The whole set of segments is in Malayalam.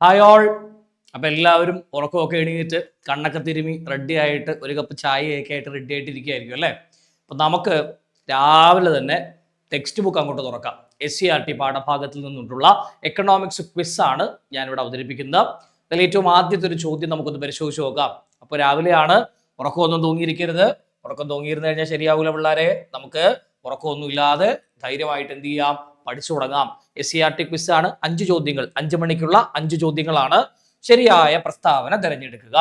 Hi all. അപ്പൊ എല്ലാവരും ഉറക്കമൊക്കെ എണീറ്റ് കണ്ണൊക്കെ തിരുമി റെഡി ആയിട്ട് ഒരു കപ്പ് ചായയൊക്കെ ആയിട്ട് റെഡി ആയിട്ട് ഇരിക്കുകയായിരിക്കും അല്ലേ. അപ്പൊ നമുക്ക് രാവിലെ തന്നെ ടെക്സ്റ്റ് ബുക്ക് അങ്ങോട്ട് തുറക്കാം. SCERT പാഠഭാഗത്തിൽ നിന്നിട്ടുള്ള എക്കണോമിക്സ് ക്വിസ് ആണ് ഞാനിവിടെ അവതരിപ്പിക്കുന്നത്. അതിൽ ഏറ്റവും ആദ്യത്തെ ഒരു ചോദ്യം നമുക്കൊന്ന് പരിശോധിച്ച് നോക്കാം. അപ്പോൾ രാവിലെയാണ്, ഉറക്കമൊന്നും തൂങ്ങിയിരിക്കരുത്. ഉറക്കം തൂങ്ങിയിരുന്നു കഴിഞ്ഞാൽ ശരിയാവില്ല പിള്ളേരെ. നമുക്ക് ഉറക്കമൊന്നും ഇല്ലാതെ ധൈര്യമായിട്ട് എന്ത് ചെയ്യാം, പഠിച്ചു തുടങ്ങാം. SCERT ക്വിസ് ആണ്. 5 ചോദ്യങ്ങൾ, 5 മണിക്കുള്ള 5 ചോദ്യങ്ങളാണ്. ശരിയായ പ്രസ്താവന തിരഞ്ഞെടുക്കുക.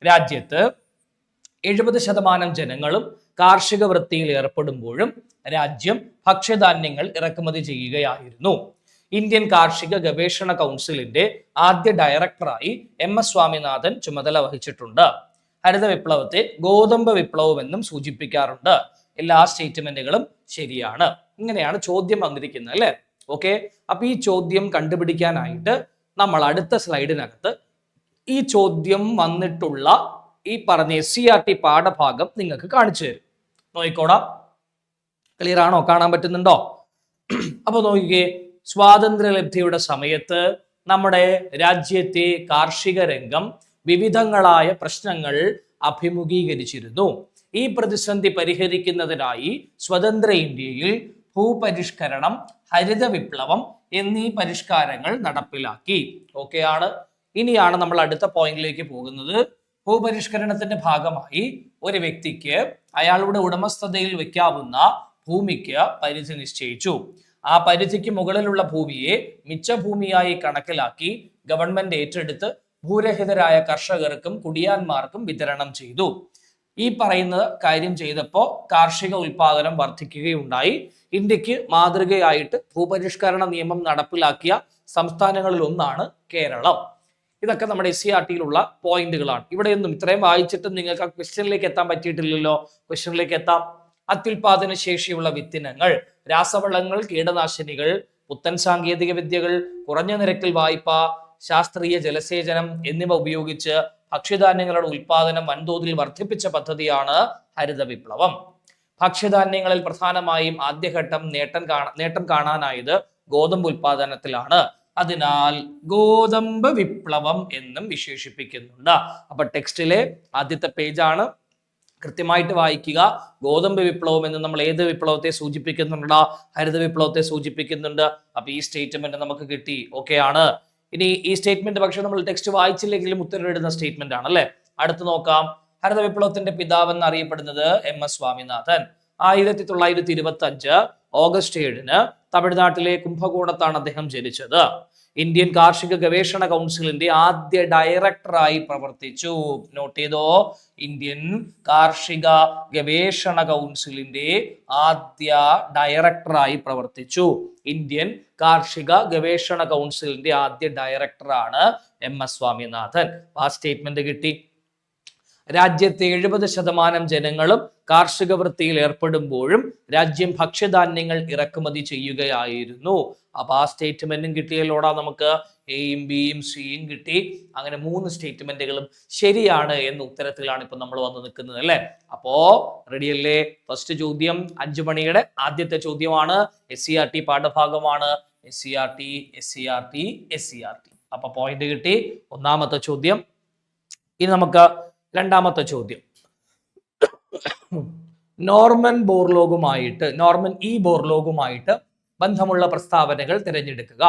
രാജ്യത്ത് 70% ജനങ്ങളും കാർഷിക വൃത്തിയിൽ ഏർപ്പെടുമ്പോഴും രാജ്യം ഭക്ഷ്യധാന്യങ്ങൾ ഇറക്കുമതി ചെയ്യുകയായിരുന്നു. ഇന്ത്യൻ കാർഷിക ഗവേഷണ കൗൺസിലിന്റെ ആദ്യ ഡയറക്ടറായി MS സ്വാമിനാഥൻ ചുമതല വഹിച്ചിട്ടുണ്ട്. ഹരിത വിപ്ലവത്തെ ഗോതമ്പ് വിപ്ലവം എന്നും സൂചിപ്പിക്കാറുണ്ട്. എല്ലാ സ്റ്റേറ്റ്മെന്റുകളും ശരിയാണ്. ഇങ്ങനെയാണ് ചോദ്യം വന്നിരിക്കുന്നത് അല്ലേ. ഓക്കെ, അപ്പൊ ഈ ചോദ്യം കണ്ടുപിടിക്കാനായിട്ട് നമ്മൾ അടുത്ത സ്ലൈഡിനകത്ത് ഈ ചോദ്യം വന്നിട്ടുള്ള ഈ പറഞ്ഞ SCERT പാഠഭാഗം നിങ്ങൾക്ക് കാണിച്ചു തരും. നോക്കിക്കോടാ, ക്ലിയർ ആണോ? കാണാൻ പറ്റുന്നുണ്ടോ? അപ്പൊ നോക്കിക്കേ, സ്വാതന്ത്ര്യലബ്ധിയുടെ സമയത്ത് നമ്മുടെ രാജ്യത്തെ കാർഷിക രംഗം വിവിധങ്ങളായ പ്രശ്നങ്ങൾ അഭിമുഖീകരിച്ചിരുന്നു. ഈ പ്രതിസന്ധി പരിഹരിക്കുന്നതിനായി സ്വതന്ത്ര ഇന്ത്യയിൽ ഭൂപരിഷ്കരണം, ഹരിത വിപ്ലവം എന്നീ പരിഷ്കാരങ്ങൾ നടപ്പിലാക്കി. ഓക്കെ ആണ്. ഇനിയാണ് നമ്മൾ അടുത്ത പോയിന്റിലേക്ക് പോകുന്നത്. ഭൂപരിഷ്കരണത്തിന്റെ ഭാഗമായി ഒരു വ്യക്തിക്ക് അയാളുടെ ഉടമസ്ഥതയിൽ വെക്കാവുന്ന ഭൂമിക്ക് പരിധി നിശ്ചയിച്ചു. ആ പരിധിക്ക് മുകളിലുള്ള ഭൂമിയെ മിച്ചഭൂമിയായി കണക്കിലാക്കി ഗവൺമെന്റ് ഏറ്റെടുത്ത് ഭൂരഹിതരായ കർഷകർക്കും കുടിയാന്മാർക്കും വിതരണം ചെയ്തു. ഈ പറയുന്ന കാര്യം ചെയ്തപ്പോൾ കാർഷിക ഉൽപാദനം വർദ്ധിക്കുകയുണ്ടായി. ഇന്ത്യക്ക് മാതൃകയായിട്ട് ഭൂപരിഷ്കരണ നിയമം നടപ്പിലാക്കിയ സംസ്ഥാനങ്ങളിൽ ഒന്നാണ് കേരളം. ഇതൊക്കെ നമ്മുടെ SCERTയിലുള്ള പോയിന്റുകളാണ്. ഇവിടെയൊന്നും ഇത്രയും വായിച്ചിട്ട് നിങ്ങൾക്ക് ആ ക്വസ്റ്റ്യനിലേക്ക് എത്താൻ പറ്റിയിട്ടില്ലല്ലോ. ക്വസ്റ്റ്യനിലേക്ക് എത്താം. അത്യുൽപാദന ശേഷിയുള്ള വിത്തിനങ്ങൾ, രാസവളങ്ങൾ, കീടനാശിനികൾ, പുത്തൻ സാങ്കേതിക വിദ്യകൾ, കുറഞ്ഞ നിരക്കിൽ വായ്പ, ശാസ്ത്രീയ ജലസേചനം എന്നിവ ഉപയോഗിച്ച് ഭക്ഷ്യധാന്യങ്ങളുടെ ഉൽപാദനം വൻതോതിൽ വർദ്ധിപ്പിച്ച പദ്ധതിയാണ് ഹരിത വിപ്ലവം. ഭക്ഷ്യധാന്യങ്ങളിൽ പ്രധാനമായും ആദ്യഘട്ടം നേട്ടം കാണാനായത് ഗോതമ്പ് ഉൽപാദനത്തിലാണ്. അതിനാൽ ഗോതമ്പ് വിപ്ലവം എന്നും വിശേഷിപ്പിക്കുന്നുണ്ട്. അപ്പൊ ടെക്സ്റ്റിലെ ആദ്യത്തെ പേജാണ്, കൃത്യമായിട്ട് വായിക്കുക. ഗോതമ്പ് വിപ്ലവം എന്ന് നമ്മൾ ഏത് വിപ്ലവത്തെ സൂചിപ്പിക്കുന്നുണ്ട്? ഹരിത വിപ്ലവത്തെ സൂചിപ്പിക്കുന്നുണ്ട്. അപ്പൊ ഈ സ്റ്റേറ്റ്മെന്റ് നമുക്ക് കിട്ടി. ഓക്കെ ആണ്. ഇനി ഈ സ്റ്റേറ്റ്മെന്റ് പക്ഷെ നമ്മൾ ടെക്സ്റ്റ് വായിച്ചില്ലെങ്കിലും ഉത്തരവിടുന്ന സ്റ്റേറ്റ്മെന്റ് ആണ് അല്ലെ. അടുത്ത് നോക്കാം. ഹരിത വിപ്ലവത്തിന്റെ പിതാവ് എന്നറിയപ്പെടുന്നത് MS സ്വാമിനാഥൻ. 1925 ഓഗസ്റ്റ് 7 തമിഴ്നാട്ടിലെ കുംഭകോണത്താണ് അദ്ദേഹം ജനിച്ചത്. ഇന്ത്യൻ കാർഷിക ഗവേഷണ കൗൺസിലിന്റെ ആദ്യ ഡയറക്ടറായി പ്രവർത്തിച്ചു. നോട്ട് ചെയ്തോ, ഇന്ത്യൻ കാർഷിക ഗവേഷണ കൗൺസിലിന്റെ ആദ്യ ഡയറക്ടറായി പ്രവർത്തിച്ചു. ഇന്ത്യൻ കാർഷിക ഗവേഷണ കൗൺസിലിന്റെ ആദ്യ ഡയറക്ടറാണ് MS സ്വാമിനാഥൻ. ആ സ്റ്റേറ്റ്മെന്റ് കിട്ടി. രാജ്യത്തെ 70% ജനങ്ങളും കാർഷിക വൃത്തിയിൽ ഏർപ്പെടുമ്പോഴും രാജ്യം ഭക്ഷ്യധാന്യങ്ങൾ ഇറക്കുമതി ചെയ്യുകയായിരുന്നു. അപ്പൊ ആ സ്റ്റേറ്റ്മെന്റും കിട്ടിയല്ലോടാ നമുക്ക്. എയും ബിയും സിയും കിട്ടി. അങ്ങനെ 3 സ്റ്റേറ്റ്മെന്റുകളും ശരിയാണ് എന്ന ഉത്തരത്തിലാണ് ഇപ്പൊ നമ്മൾ വന്ന് നിൽക്കുന്നത് അല്ലെ. അപ്പോ റെഡിയല്ലേ? ഫസ്റ്റ് ചോദ്യം 5 മണിയുടെ ആദ്യത്തെ ചോദ്യമാണ്. SCERT പാഠഭാഗമാണ്. SCERT. അപ്പൊ പോയിന്റ് കിട്ടി. ഒന്നാമത്തെ ചോദ്യം. ഇനി നമുക്ക് രണ്ടാമത്തെ ചോദ്യം. നോർമൻ ഇ ബോർലോഗുമായിട്ട് ബന്ധമുള്ള പ്രസ്താവനകൾ തിരഞ്ഞെടുക്കുക.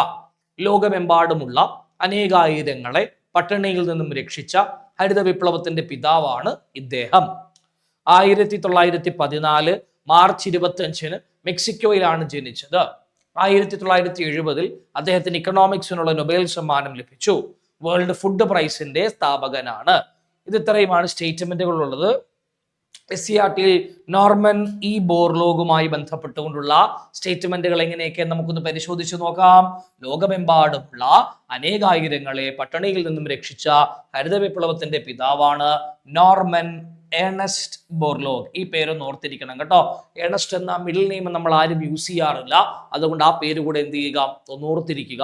ലോകമെമ്പാടുമുള്ള അനേകായിരങ്ങളെ പട്ടിണിയിൽ നിന്നും രക്ഷിച്ച ഹരിത വിപ്ലവത്തിന്റെ പിതാവാണ് ഇദ്ദേഹം. 1914 മാർച്ച് 25 മെക്സിക്കോയിലാണ് ജനിച്ചത്. 1970 അദ്ദേഹത്തിന് ഇക്കണോമിക്സിനുള്ള നൊബേൽ സമ്മാനം ലഭിച്ചു. വേൾഡ് ഫുഡ് പ്രൈസിന്റെ സ്ഥാപകനാണ്. ഇത് ഇത്രയുമാണ് സ്റ്റേറ്റ്മെന്റുകൾ ഉള്ളത്. SCERTയിൽ നോർമൻ ഇ ബോർലോഗുമായി ബന്ധപ്പെട്ടുകൊണ്ടുള്ള സ്റ്റേറ്റ്മെന്റുകൾ എങ്ങനെയൊക്കെ നമുക്കൊന്ന് പരിശോധിച്ച് നോക്കാം. ലോകമെമ്പാടുമുള്ള അനേകായിരങ്ങളെ പട്ടിണിയിൽ നിന്നും രക്ഷിച്ച ഹരിത വിപ്ലവത്തിന്റെ പിതാവാണ് നോർമൻ ഏണസ്റ്റ് ബോർലോഗ്. ഈ പേരൊന്ന് ഓർത്തിരിക്കണം കേട്ടോ. ഏണസ്റ്റ് എന്ന മിഡിൽ നെയിം നമ്മൾ ആരും യൂസ് ചെയ്യാറില്ല. അതുകൊണ്ട് ആ പേര് കൂടെ എന്ത് ചെയ്യുക, ഒന്ന് ഓർത്തിരിക്കുക.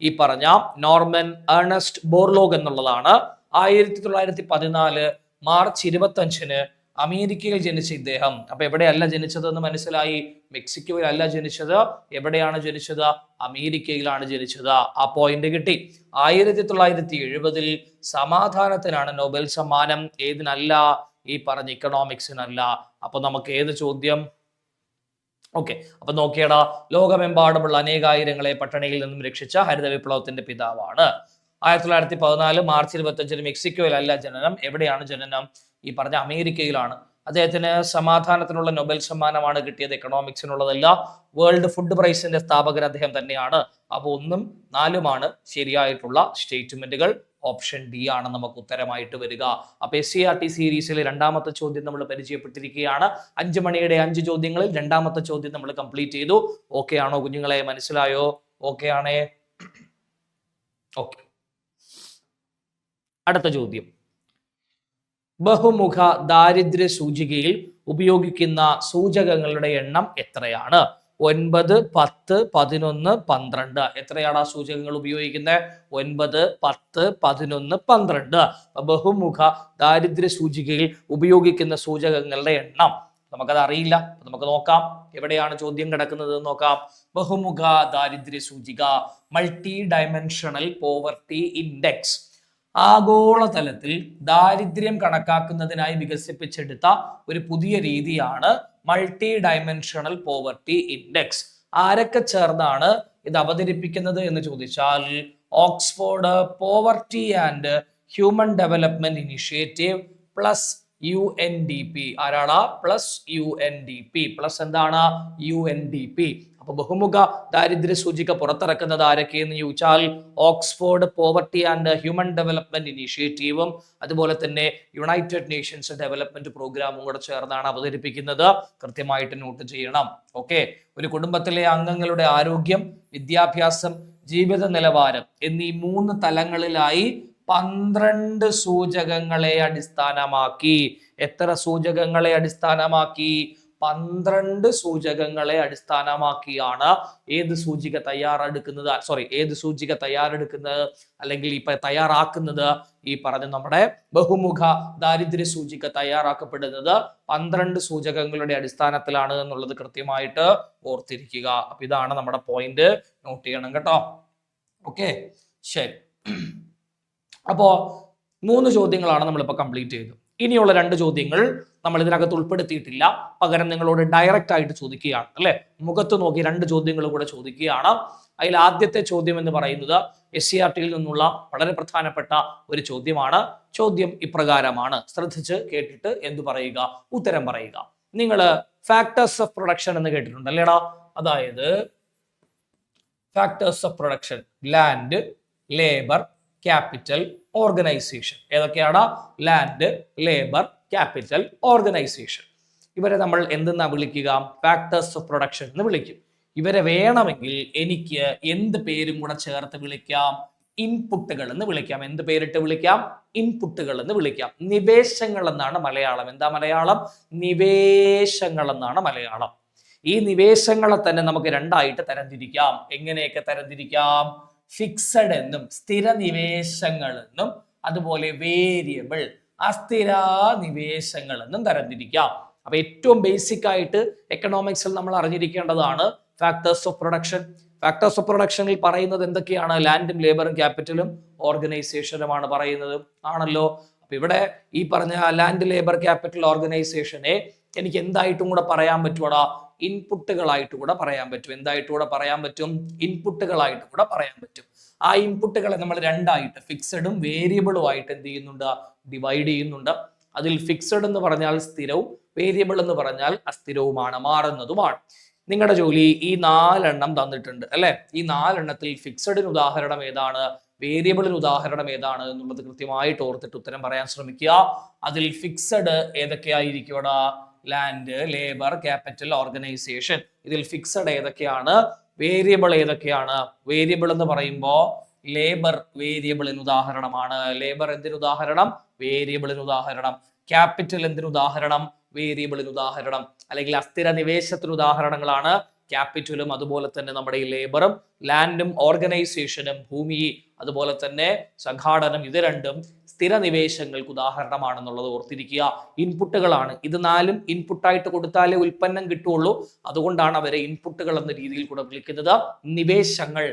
ഈ പറഞ്ഞ നോർമൻ ഏണസ്റ്റ് ബോർലോഗ് എന്നുള്ളതാണ് 1914 മാർച്ച് 25 അമേരിക്കയിൽ ജനിച്ച ഇദ്ദേഹം അപ്പൊ എവിടെയല്ല ജനിച്ചതെന്ന് മനസ്സിലായി. മെക്സിക്കോയിലല്ല ജനിച്ചത്. എവിടെയാണ് ജനിച്ചത്? അമേരിക്കയിലാണ് ജനിച്ചത്. ആ പോയിന്റ് കിട്ടി. 1970 സമാധാനത്തിനാണ് നൊബേൽ സമ്മാനം. ഏതിനല്ല? ഈ പറഞ്ഞ ഇക്കണോമിക്സിനല്ല. അപ്പൊ നമുക്ക് ഏത് ചോദ്യം? ഓക്കെ, അപ്പൊ നോക്കിയടാ, ലോകമെമ്പാടുമുള്ള അനേകായിരങ്ങളെ പട്ടിണിയിൽ നിന്നും രക്ഷിച്ച ഹരിത വിപ്ലവത്തിന്റെ പിതാവാണ്. 1914 മാർച്ച് 25 മെക്സിക്കോയിലല്ല ജനനം. എവിടെയാണ് ജനനം? ഈ പറഞ്ഞ അമേരിക്കയിലാണ്. അദ്ദേഹത്തിന് സമാധാനത്തിനുള്ള നൊബേൽ സമ്മാനമാണ് കിട്ടിയത്, എക്കണോമിക്സിനുള്ളതല്ല. വേൾഡ് ഫുഡ് പ്രൈസിന്റെ സ്ഥാപകർ അദ്ദേഹം തന്നെയാണ്. അപ്പൊ 1ഉം 4ഉമാണ് ശരിയായിട്ടുള്ള സ്റ്റേറ്റ്മെന്റുകൾ. ഓപ്ഷൻ ഡി ആണ് നമുക്ക് ഉത്തരമായിട്ട് വരിക. അപ്പൊ SCERT സീരീസിലെ രണ്ടാമത്തെ ചോദ്യം നമ്മൾ പരിചയപ്പെട്ടിരിക്കുകയാണ്. 5 മണിയുടെ 5 ചോദ്യങ്ങളിൽ രണ്ടാമത്തെ ചോദ്യം നമ്മൾ കംപ്ലീറ്റ് ചെയ്തു. ഓക്കെ ആണോ കുഞ്ഞുങ്ങളെ? മനസ്സിലായോ? ഓക്കെ ആണേ? ഓക്കെ, അടുത്ത ചോദ്യം. ബഹുമുഖ ദാരിദ്ര്യ സൂചികയിൽ ഉപയോഗിക്കുന്ന സൂചകങ്ങളുടെ എണ്ണം എത്രയാണ്? 9, 10, 11, 12. എത്രയാണ് ആ സൂചകങ്ങൾ ഉപയോഗിക്കുന്നത്? 9, 10, 11, 12. ബഹുമുഖ ദാരിദ്ര്യ സൂചികയിൽ ഉപയോഗിക്കുന്ന സൂചകങ്ങളുടെ എണ്ണം നമുക്കത് അറിയില്ല. നമുക്ക് നോക്കാം എവിടെയാണ് ചോദ്യം കിടക്കുന്നത് നോക്കാം. ബഹുമുഖ ദാരിദ്ര്യ സൂചിക, മൾട്ടി ഡയമെൻഷണൽ പോവർട്ടി ഇൻഡെക്സ്, ആഗോളതലത്തിൽ ദാരിദ്ര്യം കണക്കാക്കുന്നതിനായി വികസിപ്പിച്ചെടുത്ത ഒരു പുതിയ രീതിയാണ് മൾട്ടി ഡയമെൻഷണൽ പോവർട്ടി ഇൻഡെക്സ്. ആരൊക്കെ ചേർന്നാണ് ഇത് അവതരിപ്പിക്കുന്നത് എന്ന് ചോദിച്ചാൽ Oxford poverty and human development initiative plus UNDP. ആരാണ്? Plus UNDP. പ്ലസ് എന്താണ്? UNDP. അപ്പൊ ബഹുമുഖ ദാരിദ്ര്യ സൂചിക പുറത്തിറക്കുന്നത് ആരൊക്കെയെന്ന് ചോദിച്ചാൽ Oxford poverty and human development ഇനിഷ്യേറ്റീവും അതുപോലെ തന്നെ യുണൈറ്റഡ് നേഷൻസ് ഡെവലപ്മെന്റ് പ്രോഗ്രാമും കൂടെ ചേർന്നാണ് അവതരിപ്പിക്കുന്നത്. കൃത്യമായിട്ട് നോട്ട് ചെയ്യണം. ഓക്കെ, ഒരു കുടുംബത്തിലെ അംഗങ്ങളുടെ ആരോഗ്യം, വിദ്യാഭ്യാസം, ജീവിത നിലവാരം എന്നീ 3 തലങ്ങളിലായി 12 സൂചകങ്ങളെ അടിസ്ഥാനമാക്കി. എത്ര സൂചകങ്ങളെ അടിസ്ഥാനമാക്കി? 12 സൂചകങ്ങളെ അടിസ്ഥാനമാക്കിയാണ് ഏത് സൂചിക തയ്യാറെടുക്കുന്നത് അല്ലെങ്കിൽ ഇപ്പൊ തയ്യാറാക്കുന്നത്? ഈ പറഞ്ഞ നമ്മുടെ ബഹുമുഖ ദാരിദ്ര്യ സൂചിക തയ്യാറാക്കപ്പെടുന്നത് 12 സൂചകങ്ങളുടെ അടിസ്ഥാനത്തിലാണ് എന്നുള്ളത് കൃത്യമായിട്ട് ഓർത്തിരിക്കുക. അപ്പൊ ഇതാണ് നമ്മുടെ പോയിന്റ്. നോട്ട് ചെയ്യണം കേട്ടോ. ഓക്കെ, ശരി. അപ്പോ 3 ചോദ്യങ്ങളാണ് നമ്മളിപ്പോ കംപ്ലീറ്റ് ചെയ്തത്. ഇനിയുള്ള 2 ചോദ്യങ്ങൾ നമ്മൾ ഇതിനകത്ത് ഉൾപ്പെടുത്തിയിട്ടില്ല. പകരം നിങ്ങളോട് ഡയറക്റ്റ് ആയിട്ട് ചോദിക്കുകയാണ്, അല്ലെ? മുഖത്ത് നോക്കി 2 ചോദ്യങ്ങൾ കൂടെ ചോദിക്കുകയാണ്. അതിൽ ആദ്യത്തെ ചോദ്യം എന്ന് പറയുന്നത് SCERTയിൽ നിന്നുള്ള വളരെ പ്രധാനപ്പെട്ട ഒരു ചോദ്യമാണ്. ചോദ്യം ഇപ്രകാരമാണ്. ശ്രദ്ധിച്ച് കേട്ടിട്ട് എന്തു പറയുക? ഉത്തരം പറയുക. നിങ്ങൾ ഫാക്ടേഴ്സ് ഓഫ് പ്രൊഡക്ഷൻ എന്ന് കേട്ടിട്ടുണ്ട് അല്ലേടാ? അതായത് factors of production, land, labour, capital, organisation. ഏതൊക്കെയാണ്? Land, labour, capital, organisation. ഇവരെ നമ്മൾ എന്തെന്നാ വിളിക്കുക? ഫാക്ടേഴ്സ് ഓഫ് പ്രൊഡക്ഷൻ എന്ന് വിളിക്കും. ഇവരെ വേണമെങ്കിൽ എനിക്ക് എന്ത് പേരും കൂടെ ചേർത്ത് വിളിക്കാം? ഇൻപുട്ടുകൾ എന്ന് വിളിക്കാം. എന്ത് പേരിട്ട് വിളിക്കാം? ഇൻപുട്ടുകൾ എന്ന് വിളിക്കാം. നിവേശങ്ങൾ എന്നാണ് മലയാളം. എന്താ മലയാളം? നിവേശങ്ങൾ എന്നാണ് മലയാളം. ഈ നിവേശങ്ങളെ തന്നെ നമുക്ക് 2ആയിട്ട് തരംതിരിക്കാം. എങ്ങനെയൊക്കെ തരംതിരിക്കാം? ഫിക്സഡ് എന്നും സ്ഥിര നിവേശങ്ങൾ എന്നും അതുപോലെ വേരിയബിൾ അസ്ഥിര നിവേശങ്ങൾ എന്നും തരംതിരിക്കാം. അപ്പൊ ഏറ്റവും ബേസിക് ആയിട്ട് എക്കണോമിക്സിൽ നമ്മൾ അറിഞ്ഞിരിക്കേണ്ടതാണ് factors of production. Factors of പ്രൊഡക്ഷനിൽ പറയുന്നത് എന്തൊക്കെയാണ്? ലാൻഡും ലേബറും ക്യാപിറ്റലും ഓർഗനൈസേഷനുമാണ് പറയുന്നത്, ആണല്ലോ. അപ്പൊ ഇവിടെ ഈ പറഞ്ഞ ലാൻഡ്, ലേബർ, ക്യാപിറ്റൽ, ഓർഗനൈസേഷനെ എനിക്ക് എന്തായിട്ടും കൂടെ പറയാൻ പറ്റുവാടാ? ഇൻപുട്ടുകളായിട്ട് കൂടെ പറയാൻ പറ്റും. എന്തായിട്ട് കൂടെ പറയാൻ പറ്റും? ഇൻപുട്ടുകളായിട്ട് കൂടെ പറയാൻ പറ്റും. ആ ഇൻപുട്ടുകളെ നമ്മൾ 2ആയിട്ട് ഫിക്സഡും വേരിയബിളും ആയിട്ട് എന്ത് ചെയ്യുന്നുണ്ട്? ഡിവൈഡ് ചെയ്യുന്നുണ്ട്. അതിൽ ഫിക്സഡ് എന്ന് പറഞ്ഞാൽ സ്ഥിരവും വേരിയബിൾ എന്ന് പറഞ്ഞാൽ അസ്ഥിരവുമാണ്, മാറുന്നതുമാണ്. നിങ്ങളുടെ ജോലി ഈ 4 എണ്ണം തന്നിട്ടുണ്ട് അല്ലെ? ഈ 4 എണ്ണത്തിൽ ഫിക്സഡിന് ഉദാഹരണം ഏതാണ്? വേരിയബിളിന് ഉദാഹരണം ഏതാണ് എന്നുള്ളത് കൃത്യമായിട്ട് ഓർത്തിട്ട് ഉത്തരം പറയാൻ ശ്രമിക്കുക. അതിൽ ഫിക്സഡ് ഏതൊക്കെയായിരിക്കുമെടാ? Land, labour, capital, organisation. ഇതിൽ ഫിക്സഡ് ഏതൊക്കെയാണ്? വേരിയബിൾ ഏതൊക്കെയാണ്? വേരിയബിൾ എന്ന് പറയുമ്പോൾ ലേബർ വേരിയബിളിന് ഉദാഹരണമാണ്. ലേബർ എന്തിന് ഉദാഹരണം? വേരിയബിളിന് ഉദാഹരണം. ക്യാപിറ്റൽ എന്തിന് ഉദാഹരണം? വേരിയബിളിന് ഉദാഹരണം. അല്ലെങ്കിൽ അസ്ഥിര നിവേശത്തിന് ഉദാഹരണങ്ങളാണ് ക്യാപിറ്റലും അതുപോലെ തന്നെ നമ്മുടെ ഈ ലേബറും. ലാൻഡും ഓർഗനൈസേഷനും ഭൂമി അതുപോലെ തന്നെ സംഘാടനം, ഇത് രണ്ടും സ്ഥിര നിവേശങ്ങൾക്ക് ഉദാഹരണമാണെന്നുള്ളത് ഓർത്തിരിക്കുക. ഇൻപുട്ടുകളാണ് ഇത് നാലും. ഇൻപുട്ടായിട്ട് കൊടുത്താലേ ഉൽപ്പന്നം കിട്ടുള്ളൂ. അതുകൊണ്ടാണ് അവരെ ഇൻപുട്ടുകൾ എന്ന രീതിയിൽ കൂടെ വിളിക്കുന്നത്. നിവേശങ്ങൾ,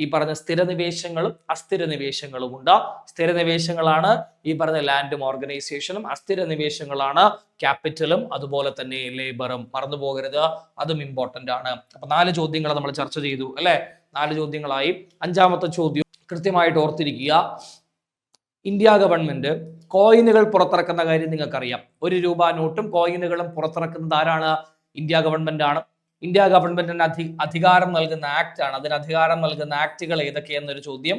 ഈ പറഞ്ഞ സ്ഥിര നിവേശങ്ങളും അസ്ഥിര നിവേശങ്ങളും ഉണ്ട്. സ്ഥിര നിവേശങ്ങളാണ് ഈ പറഞ്ഞ ലാൻഡും ഓർഗനൈസേഷനും, അസ്ഥിര നിവേശങ്ങളാണ് ക്യാപിറ്റലും അതുപോലെ തന്നെ ലേബറും. മറന്നു പോകരുത്, അതും ഇമ്പോർട്ടന്റ് ആണ്. അപ്പൊ 4 ചോദ്യങ്ങൾ നമ്മൾ ചർച്ച ചെയ്തു അല്ലെ. 4 ചോദ്യങ്ങളായി. 5ാമത്തെ ചോദ്യം കൃത്യമായിട്ട് ഓർത്തിരിക്കുക. ഇന്ത്യ ഗവൺമെന്റ് കോയിനുകൾ പുറത്തിറക്കുന്ന കാര്യം നിങ്ങൾക്കറിയാം. 1 രൂപ നോട്ടും കോയിനുകളും പുറത്തിറക്കുന്നത് ആരാണ്? ഇന്ത്യ ഗവൺമെന്റ് ആണ്. ഇന്ത്യ ഗവൺമെന്റിന് അധികാരം നൽകുന്ന ആക്ട് ആണ്. അതിന് അധികാരം നൽകുന്ന ആക്ടുകൾ ഏതൊക്കെയെന്നൊരു ചോദ്യം.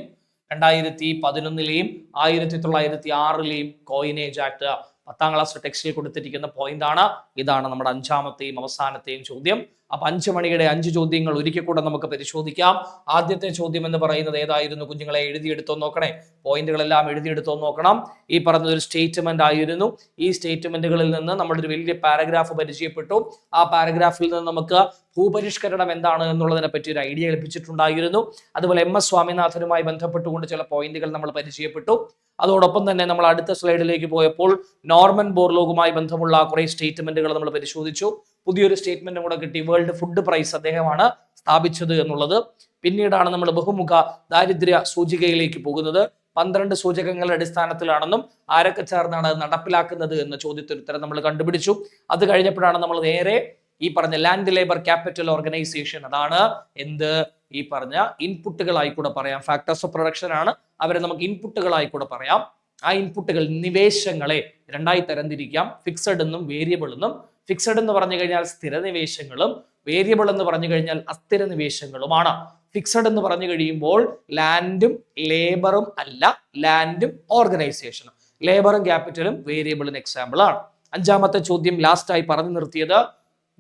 2011 1906 കോയിനേജ് ആക്ട് 10ാം ക്ലാസ് ടെക്സ്റ്റിൽ കൊടുത്തിരിക്കുന്ന പോയിന്റ് ആണ്. ഇതാണ് നമ്മുടെ 5ാമത്തെയും അവസാനത്തെയും ചോദ്യം. അപ്പൊ 5 മണിയുടെ 5 ചോദ്യങ്ങൾ ഒരിക്കൽ കൂടെ നമുക്ക് പരിശോധിക്കാം. ആദ്യത്തെ ചോദ്യം എന്ന് പറയുന്നത് ഏതായിരുന്നു കുഞ്ഞുങ്ങളെ? എഴുതിയെടുത്തോ നോക്കണേ. പോയിന്റുകളെല്ലാം എഴുതിയെടുത്തോ നോക്കണം. ഈ പറഞ്ഞതൊരു സ്റ്റേറ്റ്മെന്റ് ആയിരുന്നു. ഈ സ്റ്റേറ്റ്മെന്റുകളിൽ നിന്ന് നമ്മളൊരു വലിയ പാരഗ്രാഫ് പരിചയപ്പെട്ടു. ആ പാരഗ്രാഫിൽ നിന്ന് നമുക്ക് ഭൂപരിഷ്കരണം എന്താണ് എന്നുള്ളതിനെ പറ്റി ഒരു ഐഡിയ ലഭിച്ചിട്ടുണ്ടായിരുന്നു. അതുപോലെ MS സ്വാമിനാഥനുമായി ബന്ധപ്പെട്ടുകൊണ്ട് ചില പോയിന്റുകൾ നമ്മൾ പരിചയപ്പെട്ടു. അതോടൊപ്പം തന്നെ നമ്മൾ അടുത്ത സ്ലൈഡിലേക്ക് പോയപ്പോൾ നോർമൻ ബോർലോഗുമായി ബന്ധമുള്ള കുറെ സ്റ്റേറ്റ്മെന്റുകൾ നമ്മൾ പരിശോധിച്ചു. പുതിയൊരു സ്റ്റേറ്റ്മെന്റും കൂടെ കിട്ടി. വേൾഡ് ഫുഡ് പ്രൈസ് അദ്ദേഹമാണ് സ്ഥാപിച്ചത് എന്നുള്ളത്. പിന്നീടാണ് നമ്മൾ ബഹുമുഖ ദാരിദ്ര്യ സൂചികയിലേക്ക് പോകുന്നത്. 12 സൂചകങ്ങളുടെ അടിസ്ഥാനത്തിലാണെന്നും ആരൊക്കെ ചേർന്നാണ് അത് നടപ്പിലാക്കുന്നത് എന്ന ചോദ്യത്തിന് ഉത്തരം നമ്മൾ കണ്ടുപിടിച്ചു. അത് കഴിഞ്ഞപ്പോഴാണ് നമ്മൾ നേരെ ഈ പറഞ്ഞ ലാൻഡ് ലേബർ ക്യാപിറ്റൽ ഓർഗനൈസേഷൻ, അതാണ് എന്ത് ഈ പറഞ്ഞ ഇൻപുട്ടുകളായി കൂടെ പറയാം. ഫാക്ടേഴ്സ് ഓഫ് പ്രൊഡക്ഷൻ ആണ്. അവരെ നമുക്ക് ഇൻപുട്ടുകളായി കൂടെ പറയാം. ആ ഇൻപുട്ടുകൾ, നിവേശങ്ങളെ 2ആയി തരംതിരിക്കാം. ഫിക്സഡ് എന്നും വേരിയബിൾ എന്നും. ഫിക്സഡ് എന്ന് പറഞ്ഞു കഴിഞ്ഞാൽ സ്ഥിര നിവേശങ്ങളും, വേരിയബിൾ എന്ന് പറഞ്ഞു കഴിഞ്ഞാൽ അസ്ഥിര നിവേശങ്ങളുമാണ്. ഫിക്സഡ് എന്ന് പറഞ്ഞു കഴിയുമ്പോൾ ലാൻഡും ലേബറും അല്ല, ലാൻഡും ഓർഗനൈസേഷനും. ലേബറും ക്യാപിറ്റലും വേരിയബിളിന് എക്സാമ്പിൾ ആണ്. 5ാമത്തെ ചോദ്യം ലാസ്റ്റായി പറഞ്ഞു നിർത്തിയത്,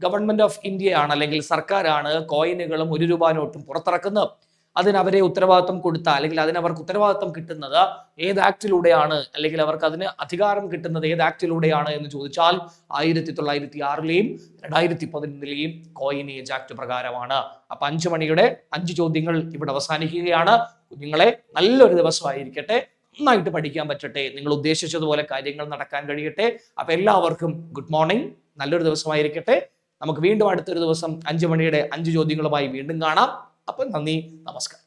ഗവൺമെന്റ് ഓഫ് ഇന്ത്യ ആണ് അല്ലെങ്കിൽ സർക്കാരാണ് കോയിനുകളും 1 രൂപ നോട്ടും പുറത്തിറക്കുന്നത്. അതിന് അവരെ ഉത്തരവാദിത്വം കൊടുത്താൽ അല്ലെങ്കിൽ അതിനവർക്ക് ഉത്തരവാദിത്വം കിട്ടുന്നത് ഏത് ആക്ടിലൂടെയാണ്, അല്ലെങ്കിൽ അവർക്ക് അതിന് അധികാരം കിട്ടുന്നത് ഏത് ആക്ടിലൂടെയാണ് എന്ന് ചോദിച്ചാൽ 1906 2011 കോയിനേജ് ആക്ട് പ്രകാരമാണ്. അപ്പൊ 5 മണിയുടെ 5 ചോദ്യങ്ങൾ ഇവിടെ അവസാനിക്കുകയാണ്. കുഞ്ഞുങ്ങളെ നല്ലൊരു ദിവസമായിരിക്കട്ടെ. നന്നായിട്ട് പഠിക്കാൻ പറ്റട്ടെ. നിങ്ങൾ ഉദ്ദേശിച്ചതുപോലെ കാര്യങ്ങൾ നടക്കാൻ കഴിയട്ടെ. അപ്പൊ എല്ലാവർക്കും ഗുഡ് മോർണിംഗ്. നല്ലൊരു ദിവസമായിരിക്കട്ടെ. നമുക്ക് വീണ്ടും അടുത്തൊരു ദിവസം 5 മണിയുടെ 5 ചോദ്യങ്ങളുമായി വീണ്ടും കാണാം. അപ്പം നന്ദി, നമസ്കാരം.